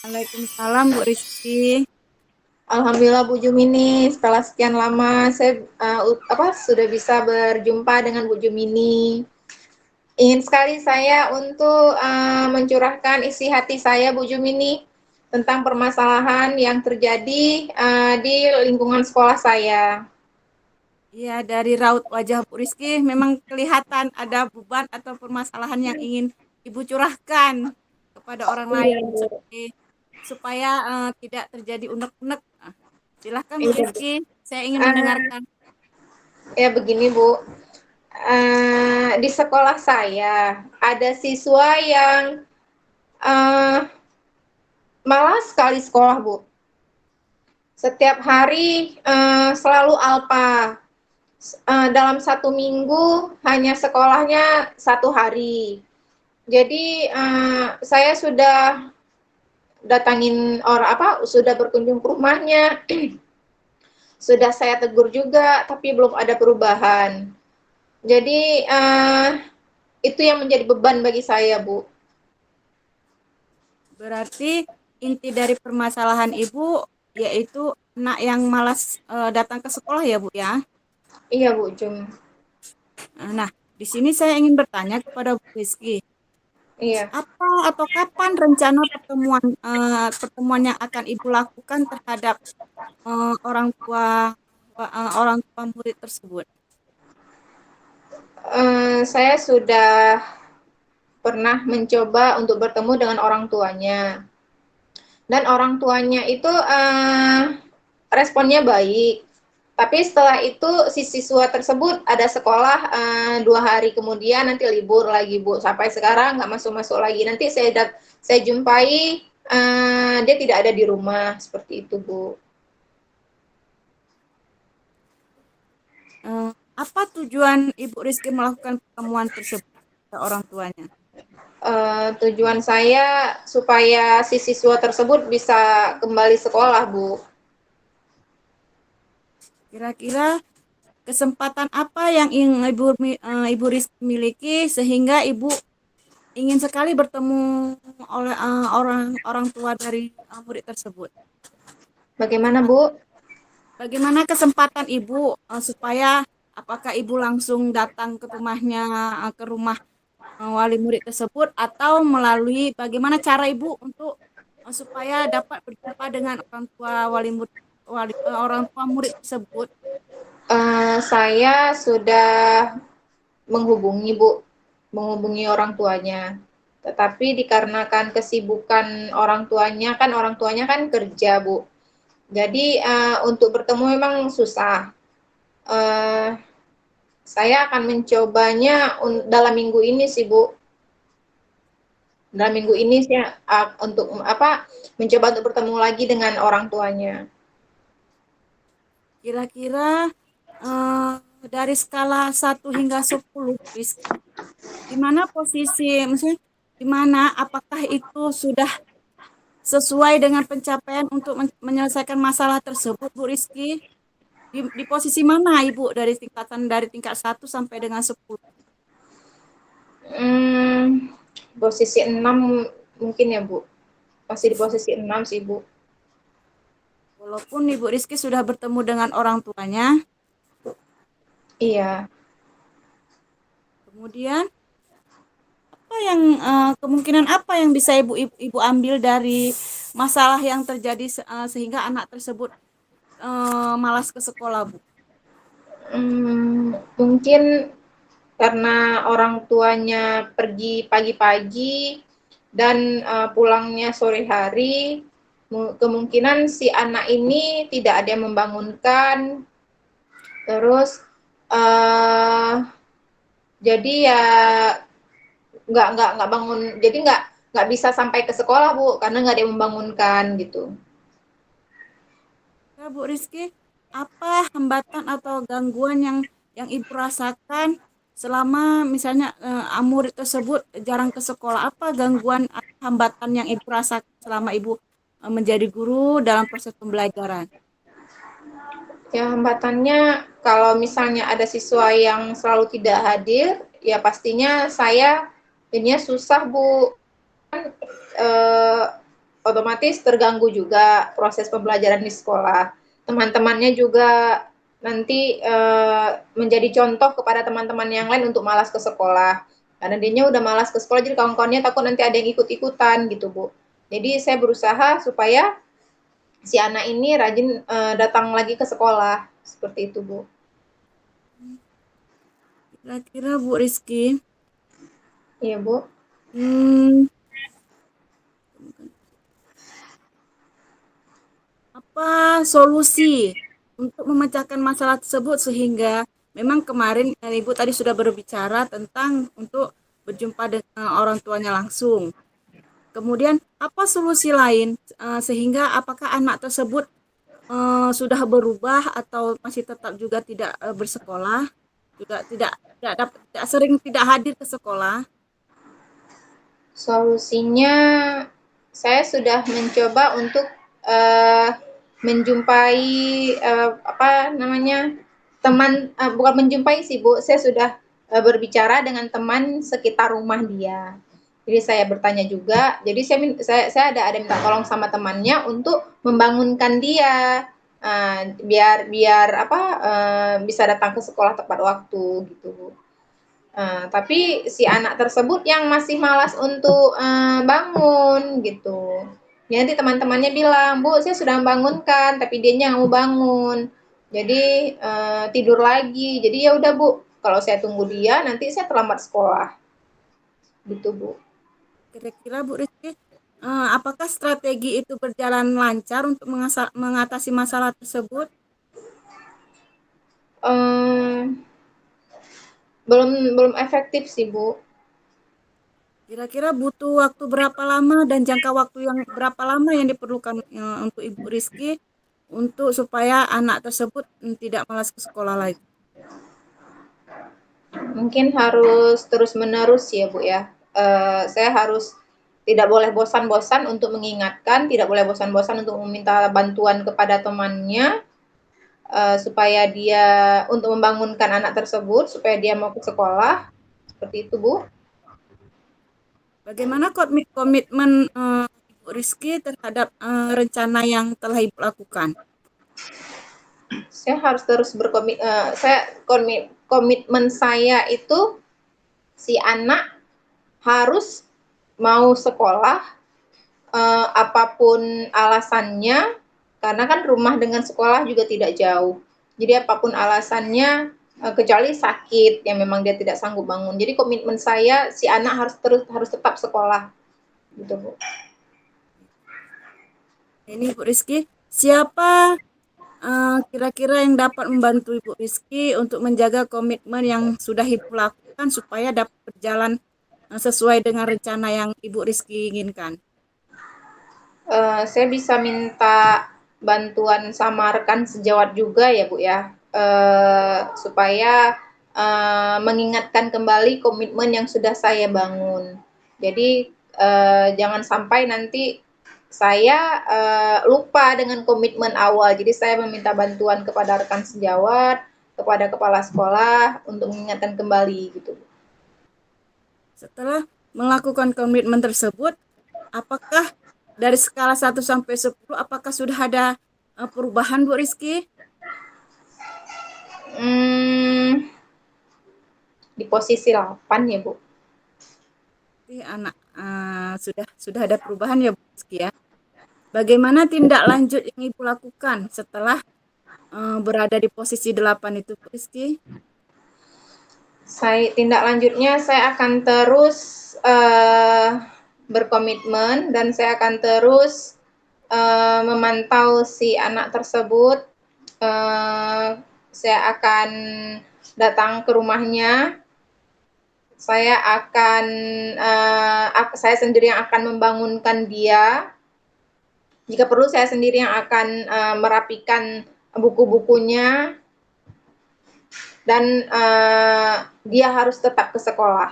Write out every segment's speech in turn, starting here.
Waalaikumsalam Bu Rizky. Alhamdulillah Bu Jumini, setelah sekian lama saya sudah bisa berjumpa dengan Bu Jumini. Ingin sekali saya untuk mencurahkan isi hati saya Bu Jumini tentang permasalahan yang terjadi di lingkungan sekolah saya. Ya, dari raut wajah Bu Rizky memang kelihatan ada beban atau permasalahan yang ingin Ibu curahkan kepada orang Iya lain Bu. supaya tidak terjadi unek-unek. Nah, silahkan Bu Iya Bu. Rizky, saya ingin Uh, mendengarkan. ya begini Bu, di sekolah saya ada siswa yang uh, malas sekali sekolah Bu. Setiap hari selalu alpa. Dalam satu minggu hanya sekolahnya satu hari. Jadi saya sudah datangin orang sudah berkunjung ke rumahnya, sudah saya tegur juga, tapi belum ada perubahan. Jadi itu yang menjadi beban bagi saya, Bu. Berarti inti dari permasalahan Ibu yaitu anak yang malas datang ke sekolah ya Bu ya. Iya, Bu Jum. Nah, di sini saya ingin bertanya kepada Bu Rizky. Iya. Apa atau kapan rencana pertemuan yang akan Ibu lakukan terhadap orang tua murid tersebut? Saya sudah pernah mencoba untuk bertemu dengan orang tuanya. Dan orang tuanya itu responnya baik. Tapi setelah itu si siswa tersebut ada sekolah 2 hari kemudian nanti libur lagi Bu. Sampai sekarang nggak masuk-masuk lagi. Nanti saya jumpai dia tidak ada di rumah seperti itu Bu. Apa tujuan Ibu Rizky melakukan pertemuan tersebut ke orang tuanya? Tujuan saya supaya si siswa tersebut bisa kembali sekolah Bu. Kira-kira kesempatan apa yang ingin Ibu Rizky miliki sehingga Ibu ingin sekali bertemu oleh orang tua dari murid tersebut? Bagaimana Bu? Bagaimana kesempatan Ibu supaya apakah Ibu langsung datang ke rumahnya, ke rumah wali murid tersebut atau melalui bagaimana cara Ibu untuk supaya dapat berjumpa dengan orang tua orang tua murid tersebut? Saya sudah menghubungi Bu, menghubungi orang tuanya. Tetapi dikarenakan kesibukan orang tuanya kan kerja Bu. Jadi untuk bertemu memang susah. Uh, saya akan mencobanya dalam minggu ini sih Bu. Dalam minggu Nah, ini sih untuk mencoba untuk bertemu lagi dengan orang tuanya. kira-kira eh, dari skala 1 hingga 10, Rizky, di mana posisi, maksudnya di mana apakah itu sudah sesuai dengan pencapaian untuk menyelesaikan masalah tersebut, Bu Rizky? Di posisi mana Ibu dari tingkat 1 sampai dengan 10? Hmm, posisi 6 mungkin ya Bu. Masih di posisi 6 sih Bu. Walaupun Ibu Rizky sudah bertemu dengan orang tuanya, Iya. kemudian kemungkinan apa yang bisa Ibu ambil dari masalah yang terjadi sehingga anak tersebut malas ke sekolah, Bu? Mungkin karena orang tuanya pergi pagi-pagi dan pulangnya sore hari, kemungkinan si anak ini tidak ada yang membangunkan, terus uh, jadi ya nggak bangun, jadi nggak bisa sampai ke sekolah Bu, karena nggak ada yang membangunkan gitu. Ya, Bu Rizky, apa hambatan atau gangguan yang Ibu rasakan selama misalnya murid tersebut jarang ke sekolah? Apa gangguan atau hambatan yang Ibu rasakan selama Ibu menjadi guru dalam proses pembelajaran? Ya hambatannya kalau misalnya ada siswa yang selalu tidak hadir, ya pastinya saya jadinya susah Bu. Kan, otomatis terganggu juga proses pembelajaran di sekolah. Teman-temannya juga nanti menjadi contoh kepada teman-teman yang lain untuk malas ke sekolah. Karena dia udah malas ke sekolah, jadi kawan-kawannya takut nanti ada yang ikut-ikutan gitu, Bu. Jadi saya berusaha supaya si anak ini rajin datang lagi ke sekolah, seperti itu, Bu. Kira-kira Bu Rizky, Iya, Bu. hmm, apa solusi untuk memecahkan masalah tersebut sehingga memang kemarin Ibu tadi sudah berbicara tentang untuk berjumpa dengan orang tuanya langsung. Kemudian apa solusi lain sehingga apakah anak tersebut sudah berubah atau masih tetap juga tidak bersekolah, juga tidak sering tidak hadir ke sekolah? Solusinya saya sudah mencoba untuk uh, menjumpai apa namanya teman bukan menjumpai sih Bu, saya sudah berbicara dengan teman sekitar rumah dia. Jadi saya bertanya juga, jadi saya ada minta tolong sama temannya untuk membangunkan dia biar apa bisa datang ke sekolah tepat waktu gitu Bu. Tapi si anak tersebut yang masih malas untuk bangun gitu. Ya, nanti teman-temannya bilang, Bu, saya sudah membangunkan, tapi dia nggak mau bangun. Jadi tidur lagi. Jadi ya udah Bu, kalau saya tunggu dia, nanti saya terlambat sekolah. Gitu Bu. Kira-kira Bu Rizky, apakah strategi itu berjalan lancar untuk mengatasi masalah tersebut? Um, belum efektif sih Bu. Kira-kira butuh waktu berapa lama dan jangka waktu yang berapa lama yang diperlukan untuk Ibu Rizky untuk supaya anak tersebut tidak malas ke sekolah lagi? Mungkin harus terus-menerus ya Bu ya. Saya harus tidak boleh bosan-bosan untuk mengingatkan, tidak boleh bosan-bosan untuk meminta bantuan kepada temannya, supaya dia untuk membangunkan anak tersebut, supaya dia mau ke sekolah, seperti itu Bu. Bagaimana komitmen Ibu Rizky terhadap rencana yang telah Ibu lakukan? Saya harus terus komitmen saya itu si anak harus mau sekolah, apapun alasannya, karena kan rumah dengan sekolah juga tidak jauh. Jadi apapun alasannya, kecuali sakit yang memang dia tidak sanggup bangun. Jadi komitmen saya si anak harus tetap sekolah, gitu Bu. Ini Ibu Rizky, siapa kira-kira yang dapat membantu Ibu Rizky untuk menjaga komitmen yang sudah Ibu lakukan supaya dapat berjalan sesuai dengan rencana yang Ibu Rizky inginkan? Saya bisa minta bantuan sama rekan sejawat juga ya Bu ya, supaya mengingatkan kembali komitmen yang sudah saya bangun. Jadi jangan sampai nanti saya lupa dengan komitmen awal. Jadi saya meminta bantuan kepada rekan sejawat, kepada kepala sekolah untuk mengingatkan kembali gitu. Setelah melakukan komitmen tersebut, apakah dari skala 1 sampai 10, apakah sudah ada perubahan Bu Rizky? Hmm, di posisi 8 ya Bu. Anak sudah ada perubahan ya Bu Rizky ya. Bagaimana tindak lanjut yang Ibu lakukan setelah berada di posisi 8 itu Bu Rizky? Tindak lanjutnya saya akan terus berkomitmen dan saya akan terus memantau si anak tersebut. Saya akan datang ke rumahnya. Saya sendiri yang akan membangunkan dia. Jika perlu saya sendiri yang akan merapikan buku-bukunya dan dia harus tetap ke sekolah.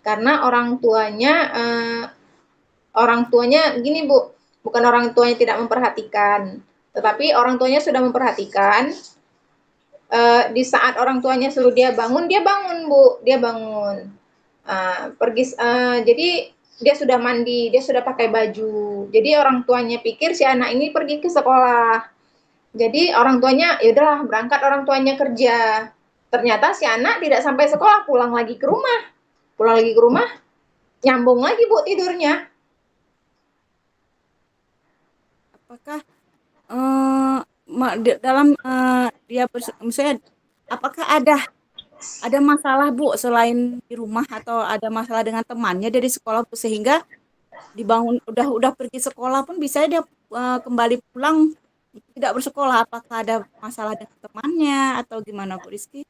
Karena orang tuanya gini Bu, bukan orang tuanya tidak memperhatikan, tetapi orang tuanya sudah memperhatikan. Di saat orang tuanya suruh dia bangun Bu, dia bangun. Jadi dia sudah mandi, dia sudah pakai baju. Jadi orang tuanya pikir si anak ini pergi ke sekolah. Jadi orang tuanya, ya udahlah berangkat orang tuanya kerja. Ternyata si anak tidak sampai sekolah, pulang lagi ke rumah. Pulang lagi ke rumah, nyambung lagi Bu tidurnya. Apakah dalam dia misalnya apakah ada masalah Bu selain di rumah atau ada masalah dengan temannya dari sekolah Bu sehingga dibangun udah pergi sekolah pun bisa dia kembali pulang tidak bersekolah. Apakah ada masalah dengan temannya atau gimana Bu Rizky?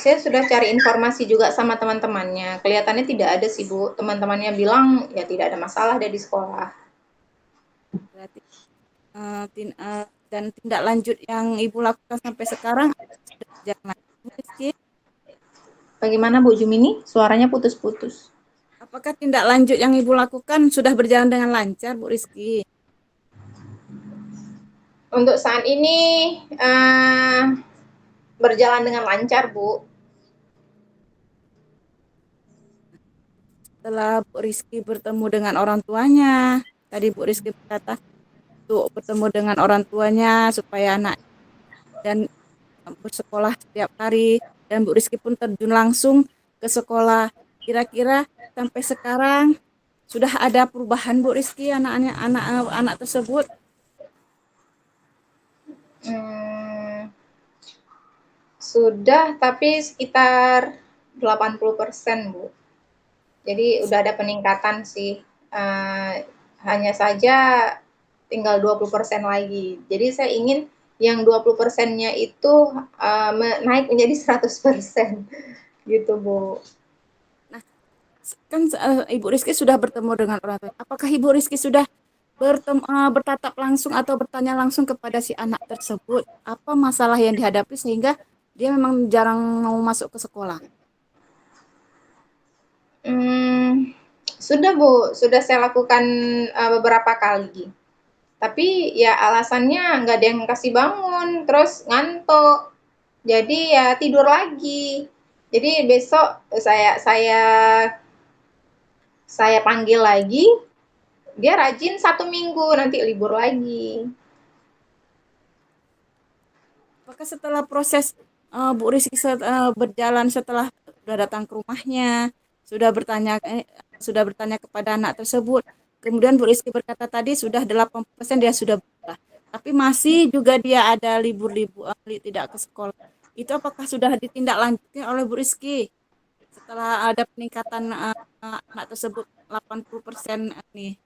Saya sudah cari informasi juga sama teman-temannya. Kelihatannya tidak ada sih Bu. Teman-temannya bilang ya tidak ada masalah dia di sekolah. Berarti dan tindak lanjut yang Ibu lakukan sampai sekarang sudah berjalan Bu Rizky? Bagaimana Bu Jumini? Suaranya putus-putus. Apakah tindak lanjut yang Ibu lakukan sudah berjalan dengan lancar Bu Rizky? Untuk saat ini berjalan dengan lancar Bu. Setelah Bu Rizky bertemu dengan orang tuanya, tadi Bu Rizky berkata untuk bertemu dengan orang tuanya supaya anak dan bersekolah setiap hari dan Bu Rizky pun terjun langsung ke sekolah. Kira-kira sampai sekarang sudah ada perubahan Bu Rizky anak tersebut? Sudah, tapi sekitar 80% Bu. Jadi udah ada peningkatan sih. Hanya saja tinggal 20% lagi. Jadi saya ingin yang 20%-nya itu naik menjadi 100% gitu Bu. Nah, kan Ibu Rizky sudah bertemu dengan orang tua. Apakah Ibu Rizky sudah bertatap langsung atau bertanya langsung kepada si anak tersebut apa masalah yang dihadapi sehingga dia memang jarang mau masuk ke sekolah? Sudah Bu, sudah saya lakukan beberapa kali. Tapi ya alasannya nggak ada yang kasih bangun, terus ngantuk. Jadi ya tidur lagi. Jadi besok saya panggil lagi, dia rajin 1 minggu, nanti libur lagi. Apakah setelah proses Bu Rizky berjalan setelah sudah datang ke rumahnya, sudah bertanya kepada anak tersebut, kemudian Bu Rizky berkata tadi sudah 80% dia sudah berubah, tapi masih juga dia ada libur-libur tidak ke sekolah. Itu apakah sudah ditindaklanjuti oleh Bu Rizky setelah ada peningkatan anak tersebut 80% nih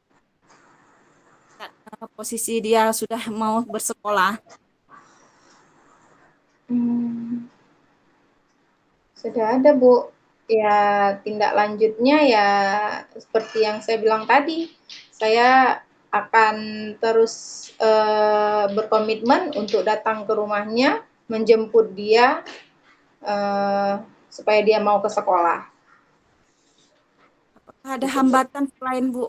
posisi dia sudah mau bersekolah? Sudah ada Bu. Ya tindak lanjutnya ya seperti yang saya bilang tadi. Saya akan terus berkomitmen untuk datang ke rumahnya, menjemput dia supaya dia mau ke sekolah. Apakah ada Gitu, Bu. hambatan selain Bu,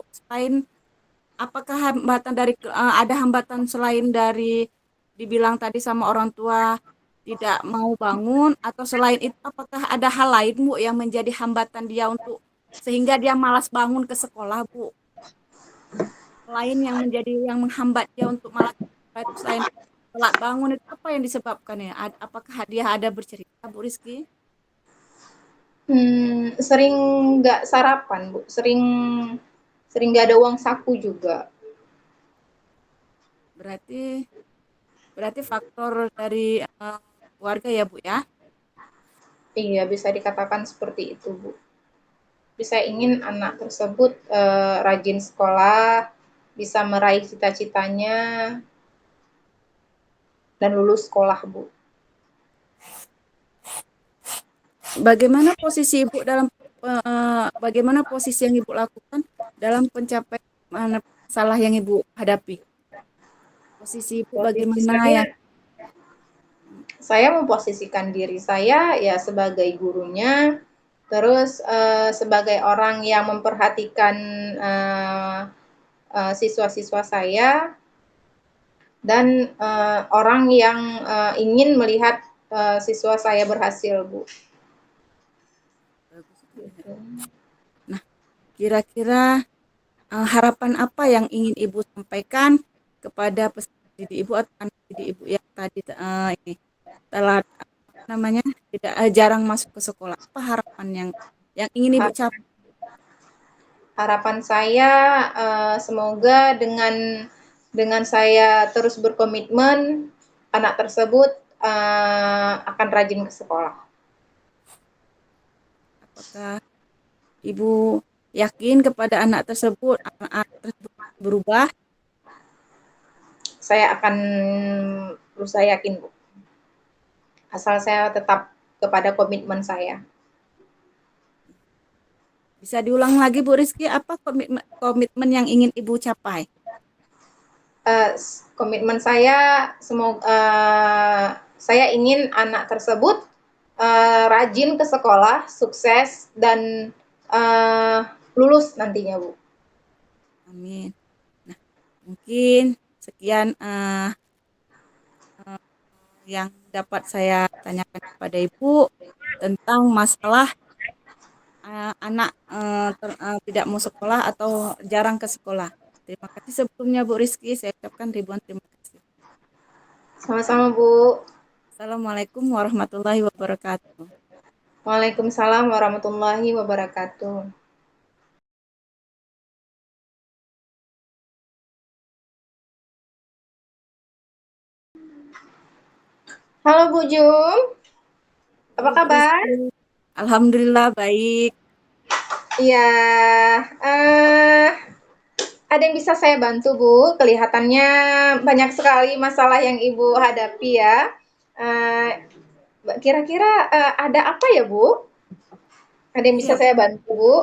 apakah hambatan ada hambatan selain dari dibilang tadi sama orang tua tidak mau bangun atau selain itu apakah ada hal lain Bu yang menjadi hambatan dia untuk sehingga dia malas bangun ke sekolah Bu? Lain yang menghambat dia untuk malas itu selain telat bangun itu apa yang disebabkan ya? Apakah dia ada bercerita Bu Rizky? Sering nggak sarapan, Bu. Sering sering nggak ada uang saku juga. Berarti berarti faktor dari keluarga ya Bu ya? Iya, bisa dikatakan seperti itu, Bu. Saya ingin anak tersebut rajin sekolah, bisa meraih cita-citanya, dan lulus sekolah, Bu. Bagaimana posisi yang Ibu lakukan dalam pencapaian masalah yang Ibu hadapi? Posisi Ibu Posisi bagaimana ya? saya memposisikan diri saya ya sebagai gurunya, terus sebagai orang yang memperhatikan siswa-siswa saya, dan orang yang ingin melihat siswa saya berhasil, Bu. Bagus sekali. Gitu. Nah, Kira-kira harapan apa yang ingin Ibu sampaikan kepada peserta didik Ibu atau anak didik Ibu yang tadi ini telat apa namanya tidak jarang masuk ke sekolah? Apa harapan yang ingin Ibu capai? Harapan saya semoga dengan saya terus berkomitmen, anak tersebut akan rajin ke sekolah. Apakah Ibu yakin kepada anak tersebut berubah? Saya akan berusaha yakin, Bu. Asal saya tetap kepada komitmen saya. Bisa diulang lagi Bu Rizky, apa komitmen yang ingin Ibu capai? Komitmen saya semoga saya ingin anak tersebut rajin ke sekolah, sukses dan lulus nantinya, Bu. Amin. Nah, mungkin sekian yang dapat saya tanyakan kepada Ibu tentang masalah anak tidak mau sekolah atau jarang ke sekolah. Terima kasih sebelumnya Bu Rizky, saya ucapkan ribuan terima kasih. Sama-sama, Bu. Assalamualaikum warahmatullahi wabarakatuh. Waalaikumsalam warahmatullahi wabarakatuh. Halo Bu Jum, apa Halo Bu kabar? Rizky. Alhamdulillah baik. Iya, ada yang bisa saya bantu Bu? Kelihatannya banyak sekali masalah yang Ibu hadapi ya. Eh, Kira-kira ada apa ya Bu? Ada yang bisa Iya, saya bantu Bu?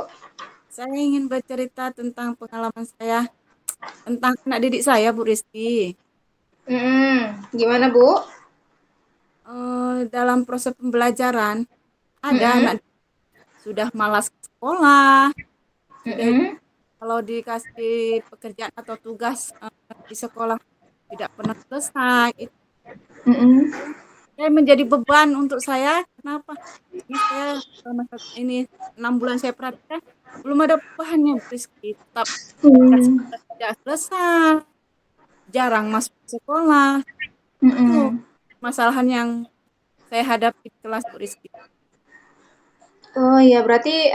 saya ingin bercerita tentang pengalaman saya tentang anak didik saya Bu Rizky. Gimana Bu? Dalam proses pembelajaran ada anak Mm-mm. sudah malas ke sekolah, sudah Mm-mm. kalau dikasih pekerjaan atau tugas di sekolah tidak pernah selesai. Itu Mm-mm. saya menjadi beban untuk saya. Kenapa? Karena saya selama ini 6 bulan saya perhatikan belum ada perubahannya, Bu Rizky. Tetap tugas Hmm. tidak selesai, jarang masuk sekolah. Itu Mm-mm. masalahan yang saya hadapi di kelas, Bu Rizky. Oh iya, berarti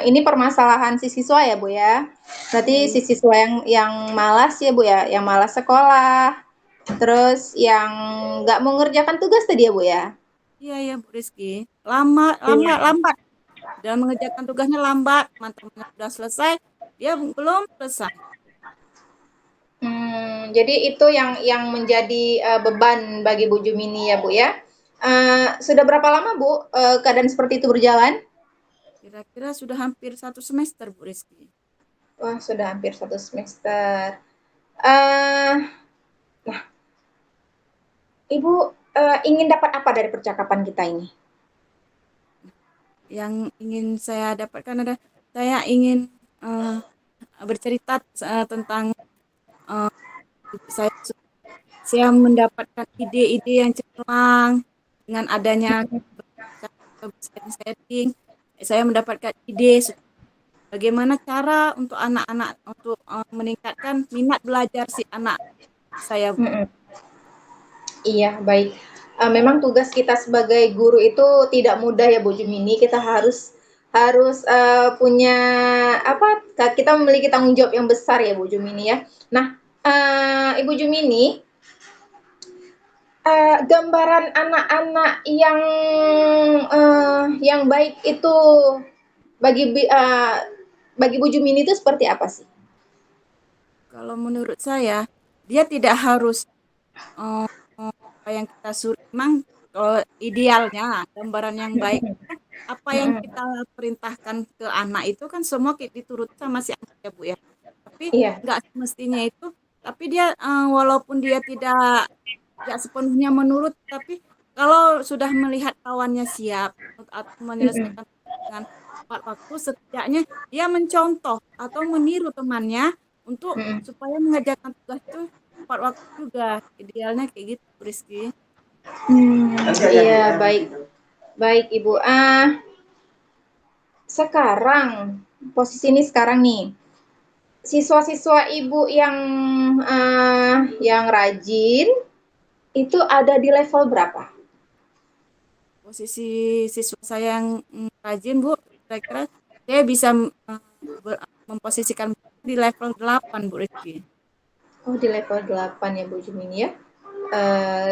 ini permasalahan si siswa ya, Bu ya? Iya, Berarti iya. si siswa yang malas ya, Bu ya? Yang malas sekolah, terus yang nggak mau mengerjakan tugas tadi ya, Bu ya? Iya, ya Bu Rizky. Lambat, lambat, Iya. lambat. Dan mengerjakan tugasnya lambat. Teman-temannya sudah selesai, dia belum selesai. Jadi itu yang menjadi beban bagi Bu Jumini ya, Bu ya? Sudah berapa lama, Bu, keadaan seperti itu berjalan? Kira-kira sudah hampir 1 semester, Bu Rizky. Wah, sudah hampir 1 semester. Eh, Ibu ingin dapat apa dari percakapan kita ini? Yang ingin saya dapatkan ada, saya ingin eh, bercerita tentang eh, saya saya mendapatkan ide-ide yang cemerlang dengan adanya setting. Saya mendapatkan ide bagaimana cara untuk anak-anak untuk meningkatkan minat belajar si anak saya. Mm-mm. Iya, baik. Memang tugas kita sebagai guru itu tidak mudah ya, Bu Jumini. Kita harus harus punya apa? Kita memiliki tanggung jawab yang besar ya, Bu Jumini ya. Nah, Ibu Jumini, gambaran anak-anak yang baik itu bagi bagi Bu Jumini itu seperti apa sih? Kalau menurut saya, dia tidak harus eh, apa yang kita suruh. Memang kalau idealnya gambaran yang baik itu apa yang kita perintahkan ke anak itu kan semua diturut sama si anak ya Bu ya. Tapi Iya. nggak semestinya itu. Tapi dia walaupun dia tidak sepenuhnya menurut, tapi kalau sudah melihat kawannya siap atau Mm-mm. menyelesaikan dengan tepat waktu, setidaknya dia mencontoh atau meniru temannya untuk Mm-mm. supaya mengerjakan tugas itu tepat waktu juga. Idealnya kayak gitu, Rizky. Iya, baik. Baik, Ibu. Sekarang posisi ini sekarang nih, siswa-siswa ibu yang rajin itu ada di level berapa? Posisi siswa saya yang rajin, Bu, kira-kira saya bisa memposisikan di level 8, Bu Rizky. Oh, di level 8 ya Bu Jumini ya.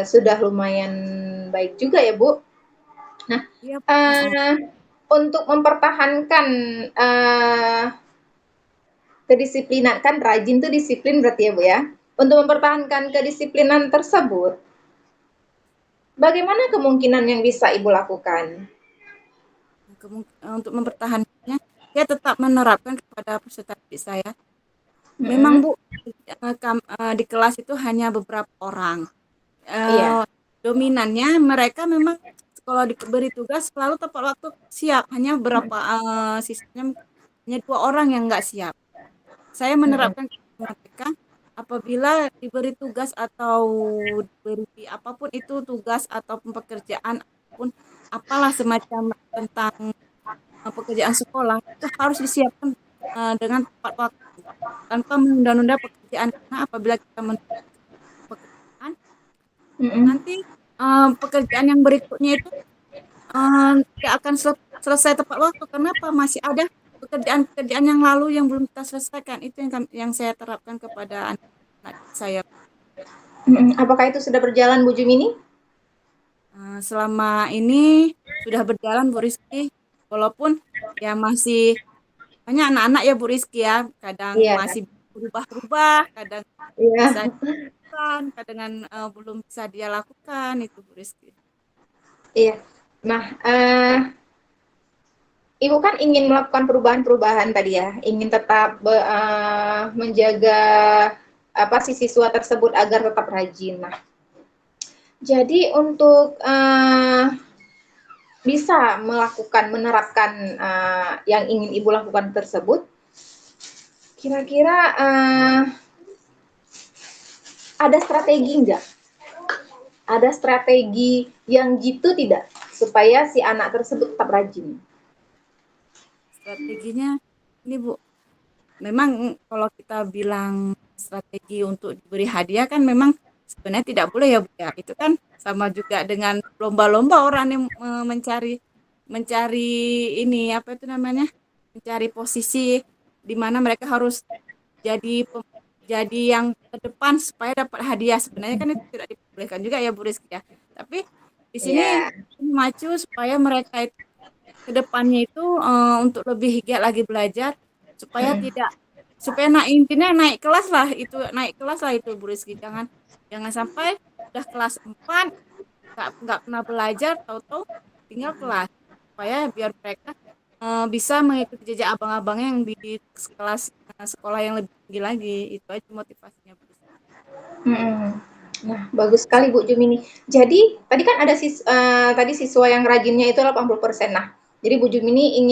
Sudah lumayan baik juga ya Bu. Nah, Iya, uh, untuk mempertahankan kedisiplinan, kan rajin tuh disiplin berarti ya Bu ya. Untuk mempertahankan kedisiplinan tersebut, bagaimana kemungkinan yang bisa Ibu lakukan? Untuk mempertahankannya, saya tetap menerapkan kepada peserta didik saya. Memang Mm-mm. Bu, di kelas itu hanya beberapa orang. Iya. Dominannya mereka memang kalau diberi tugas selalu tepat waktu siap. Hanya beberapa sisanya hanya 2 orang yang nggak siap. Saya Mm-mm. menerapkan kepada mereka apabila diberi tugas atau diberi apapun itu tugas ataupun pekerjaan apapun apalah semacam tentang pekerjaan sekolah itu harus disiapkan dengan tepat waktu tanpa menunda-nunda pekerjaan karena apabila kita menunda pekerjaan Mm-mm. nanti pekerjaan yang berikutnya itu tidak akan selesai tepat waktu. Kenapa? Masih ada pekerjaan-pekerjaan yang lalu yang belum kita selesaikan. Itu yang saya terapkan kepada anak saya. Mm-mm. Apakah itu sudah berjalan Bu Jumini? Selama ini sudah berjalan Bu Rizky, walaupun ya masih banyak anak-anak ya Bu Rizky ya, kadang Iya, masih berubah-ubah, kadang bisa iya, dilakukan, kadang belum bisa dia lakukan itu Bu Rizky. iya. Nah, Ibu kan ingin melakukan perubahan-perubahan tadi ya, ingin tetap menjaga apa si siswa tersebut agar tetap rajin. Nah, jadi untuk bisa menerapkan yang ingin Ibu lakukan tersebut, kira-kira ada strategi nggak? Ada strategi yang gitu tidak? Supaya si anak tersebut tetap rajin. Strateginya ini Bu, memang kalau kita bilang strategi untuk diberi hadiah kan memang sebenarnya tidak boleh ya Bu ya. Itu kan sama juga dengan lomba-lomba orang yang mencari mencari ini apa itu namanya? Mencari posisi di mana mereka harus jadi jadi yang terdepan supaya dapat hadiah. Sebenarnya kan itu tidak diperbolehkan juga ya Bu Rizky ya. Tapi di sini Ya. memacu supaya mereka itu ke depannya itu untuk lebih giat lagi belajar supaya tidak supaya intinya naik kelas lah itu Bu Rizky, jangan jangan sampai udah kelas 4 nggak pernah belajar tahu-tahu tinggal kelas supaya biar mereka bisa mengikuti jejak abang-abangnya yang di kelas sekolah yang lebih tinggi lagi itu aja motivasinya Bu Rizky. Mm-mm. Nah, bagus sekali Bu Jumini. Jadi, tadi kan ada tadi siswa yang rajinnya itu 80%. Nah, jadi Bu Jumini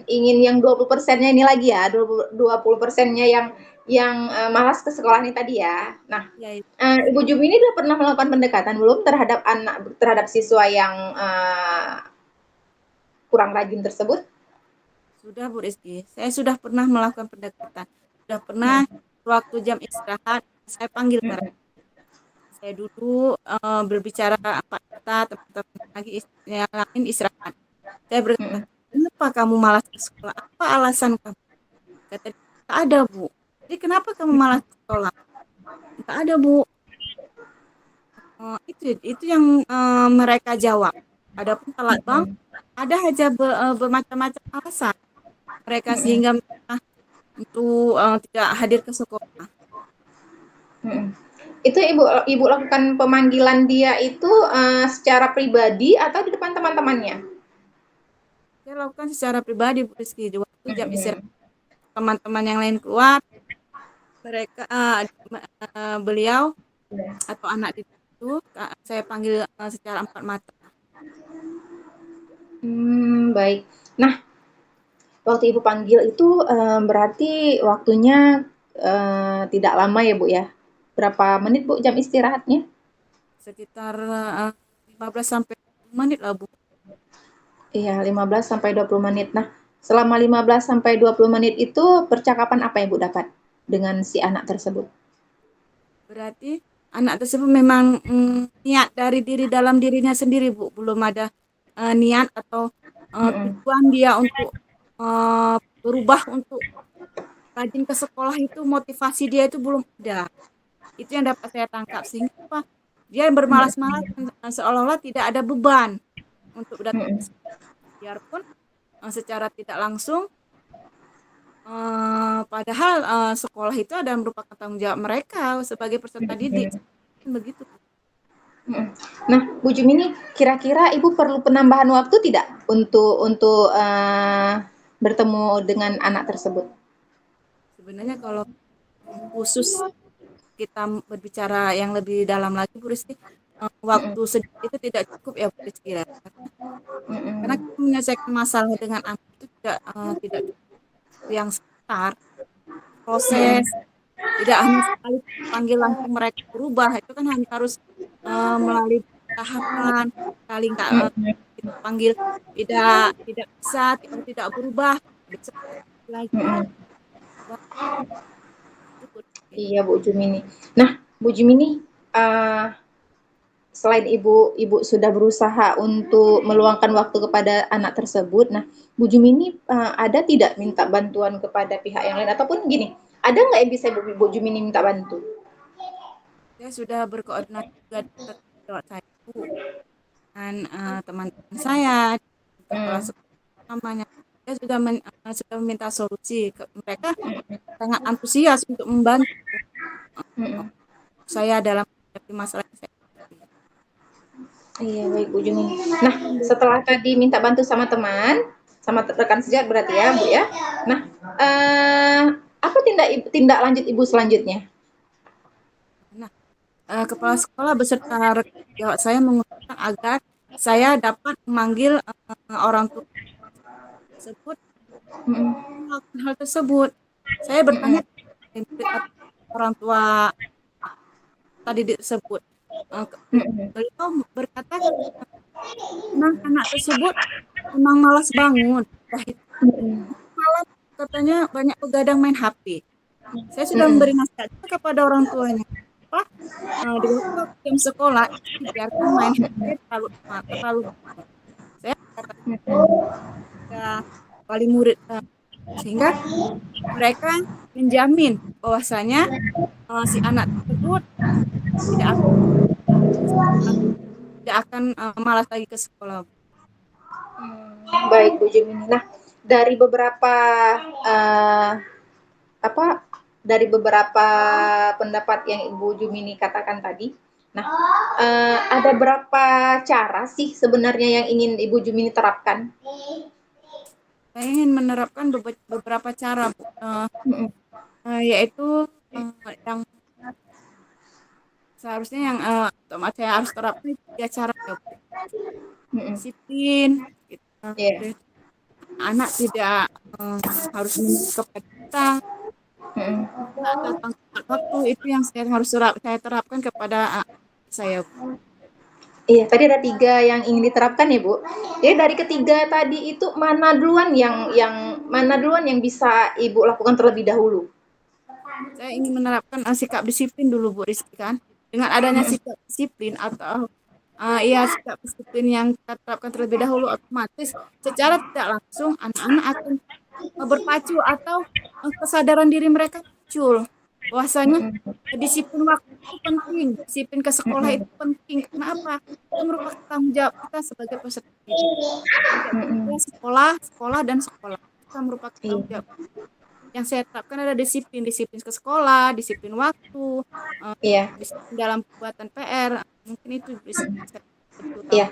ingin yang 20%-nya ini lagi ya, 20%-nya yang malas ke sekolah ini tadi ya. Nah, Ya, itu. Ibu Jumini udah pernah melakukan pendekatan belum terhadap siswa yang kurang rajin tersebut? Sudah Bu Rizky, saya sudah pernah melakukan pendekatan, sudah pernah Mm-mm. waktu jam istirahat saya panggil mereka. Mm-mm. Saya duduk berbicara empat kata, teman-teman lagi yang lain istirahat. Saya berkata, Mm-mm. kenapa kamu malas ke sekolah? Apa alasan kamu? Kata dia, tak ada Bu. Jadi kenapa kamu malas ke sekolah? Tak ada Bu. Itu yang mereka jawab. Adapun telat bang, Mm-mm. ada aja bermacam-macam alasan mereka Mm-mm. sehingga mereka untuk tidak hadir ke sekolah. Mm-mm. Itu ibu lakukan pemanggilan dia itu secara pribadi atau di depan teman-temannya? Saya lakukan secara pribadi Bu Rizky. Di waktu jam istirahat Mm-mm. teman-teman yang lain keluar, mereka beliau atau anak itu saya panggil secara empat mata. Baik. Nah, waktu ibu panggil itu berarti waktunya tidak lama ya Bu ya? Berapa menit Bu jam istirahatnya? Sekitar 15 sampai 20 menit lah Bu. Iya, 15 sampai 20 menit. Nah, Selama 15 sampai 20 menit itu percakapan apa yang Ibu dapat dengan si anak tersebut? Berarti anak tersebut memang niat dari dalam dirinya sendiri, Bu. Belum ada niat atau Mhm, tujuan dia untuk berubah untuk rajin ke sekolah, itu motivasi dia itu belum ada. Itu yang dapat saya tangkap, sehingga apa? Dia bermalas-malas, seolah-olah tidak ada beban untuk datang ke mhm, sekolah. Biarpun secara tidak langsung, padahal sekolah itu ada merupakan tanggung jawab mereka sebagai peserta didik. mhm, Begitu. mhm. Nah, Bu Jumini, kira-kira Ibu perlu penambahan waktu tidak untuk bertemu dengan anak tersebut? Sebenarnya kalau khusus kita berbicara yang lebih dalam lagi, Bu Rizky, Mhm, waktu sedikit itu tidak cukup ya, Bu Rizky, ya. Karena mhm, kita menyelesaikan masalah dengan anak itu tidak cukup yang sebentar. mhm, Proses tidak hanya sekali panggil langsung mereka berubah, itu kan hanya harus melalui tahapan. Kali nggak mhm. kita panggil tidak bisa atau tidak berubah, besok lagi tidak Mhm. berubah, itu Bu Rizky. Iya, Bu Jumini. Nah, Bu Jumini, eee, selain Ibu sudah berusaha untuk meluangkan waktu kepada anak tersebut, nah, Bu Jumini, ada tidak minta bantuan kepada pihak yang lain? Ataupun gini, ada nggak yang bisa Bu Jumini minta bantu? Saya sudah berkoordinasi juga dengan lewat saya, Bu, dengan teman-teman saya, kepala Mmm, sekolah namanya. Saya sudah meminta solusi ke mereka, sangat antusias untuk membantu mhm. saya dalam menghadapi masalah yang saya hadapi. Iya, baik Bu Jumini. Nah, setelah tadi minta bantu sama teman, sama rekan sejak berarti ya, Bu, ya. Nah, apa tindak lanjut Ibu selanjutnya? Nah, kepala sekolah beserta rekan sejawat saya mengusulkan agar saya dapat memanggil orang tua tersebut Mhm, melakukan hal tersebut. Saya bertanya mhm, kepada murid atau orang tua tadi tersebut. mhm, Beliau berkata memang anak tersebut memang malas bangun. Dah itu mhm, malam katanya banyak begadang main HP. Saya sudah memberi mhm, nasihat juga kepada orang tuanya. Pak, di waktu jam sekolah itu dibiarkan main HP terlalu banyak. Saya kata ke wali murid, sehingga mereka menjamin bahwasanya si anak tersebut tidak akan tidak akan malas lagi ke sekolah. baik Bu Jemini. Nah, dari beberapa uh, apa dari beberapa pendapat yang Ibu Jumini katakan tadi, nah ada berapa cara sih sebenarnya yang ingin Ibu Jumini terapkan? Saya ingin menerapkan beberapa cara, Bu. Mm-mm, Yaitu yang seharusnya yang otomatis saya harus terapkan itu 3 cara ya, Bu. mm-mm, Disiplin, gitu. yeah, Anak tidak harus menurut kepada kita, mm-mm. atau tanggal waktu, itu yang saya terapkan kepada saya. Iya, tadi ada 3 yang ingin diterapkan ya, Bu. Jadi dari ketiga tadi itu mana duluan yang bisa Ibu lakukan terlebih dahulu? Saya ingin menerapkan sikap disiplin dulu, Bu Rizky, kan. Dengan adanya sikap disiplin atau ya sikap disiplin yang kita terapkan terlebih dahulu, otomatis secara tidak langsung anak-anak akan berpacu atau kesadaran diri mereka muncul bahwasanya Mhm, disiplin waktu itu penting, disiplin ke sekolah itu mhm, penting. Kenapa? Itu merupakan tanggung jawab kita sebagai peserta didik. Tanggung jawab kita mhm. sekolah, sekolah dan sekolah. Kita merupakan tanggung Iya, jawab. Yang saya terapkan ada disiplin, disiplin ke sekolah, disiplin waktu, eh, iya, disiplin dalam pembuatan PR. Mungkin itu bisa saya terutama. iya.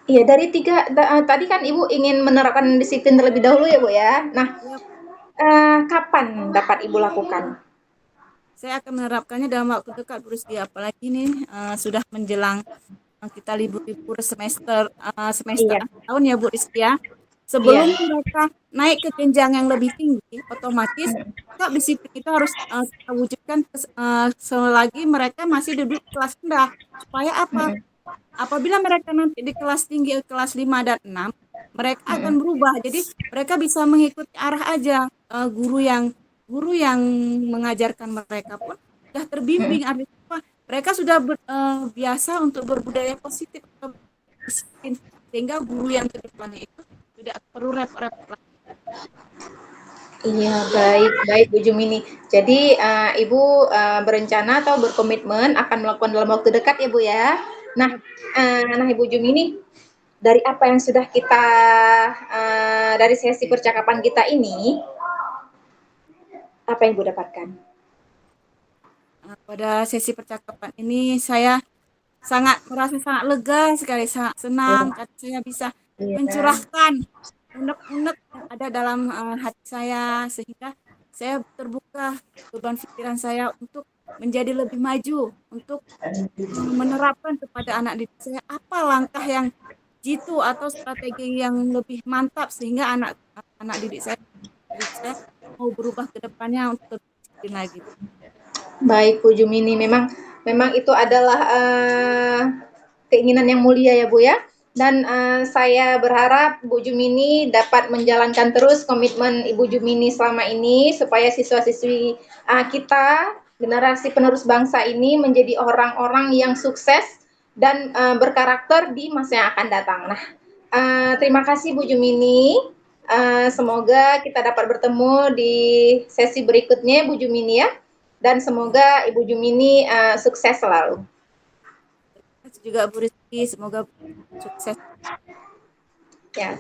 Iya, dari 3 tadi kan Ibu ingin menerapkan disiplin terlebih dahulu ya, Bu, ya. Nah, Ya, kapan dapat Ibu lakukan? saya akan menerapkannya dalam waktu dekat, Bu Rizky. Apalagi nih sudah menjelang kita libur-libur semester Iya, akhir tahun ya, Bu Rizky, ya. iya, Sebelum mereka naik ke jenjang yang lebih tinggi, otomatis sikap disiplin itu harus kita wujudkan selagi mereka masih duduk di kelas rendah. Supaya apa? mhm, Apabila mereka nanti di kelas tinggi, kelas 5 dan 6, mereka akan Mm-mm. berubah. Jadi mereka bisa mengikuti arah aja. Guru yang mengajarkan mereka pun sudah Mm-mm. terbimbing, artinya apa? Mereka sudah biasa untuk berbudaya positif atau disiplin, sehingga guru yang ke depannya itu tidak perlu repot-repot lagi. Iya, baik, baik Bu Jumini. Jadi Ibu berencana atau berkomitmen akan melakukan dalam waktu dekat ya Bu ya. Nah, nah Ibu Jumini, dari apa yang sudah kita dari sesi percakapan kita ini, apa yang Ibu dapatkan? Pada sesi percakapan ini saya merasa sangat lega sekali, sangat senang Iya, karena saya bisa iya, mencurahkan unek-unek yang ada dalam hati saya, sehingga saya terbuka beban pikiran saya untuk menjadi lebih maju, untuk menerapkan kepada anak didik saya apa langkah yang jitu atau strategi yang lebih mantap, sehingga anak didik saya mau berubah ke depannya untuk lebih disiplin lagi. baik Bu Jumini. Memang, memang itu adalah keinginan yang mulia ya Bu ya. Dan saya berharap Bu Jumini dapat menjalankan terus komitmen Ibu Jumini selama ini supaya siswa-siswi kita, generasi penerus bangsa ini menjadi orang-orang yang sukses dan berkarakter di masa yang akan datang. Nah, terima kasih Bu Jumini. Semoga kita dapat bertemu di sesi berikutnya Bu Jumini ya. Dan Ya. semoga Ibu Jumini sukses selalu. Juga Bu Rizky, semoga sukses. Ya.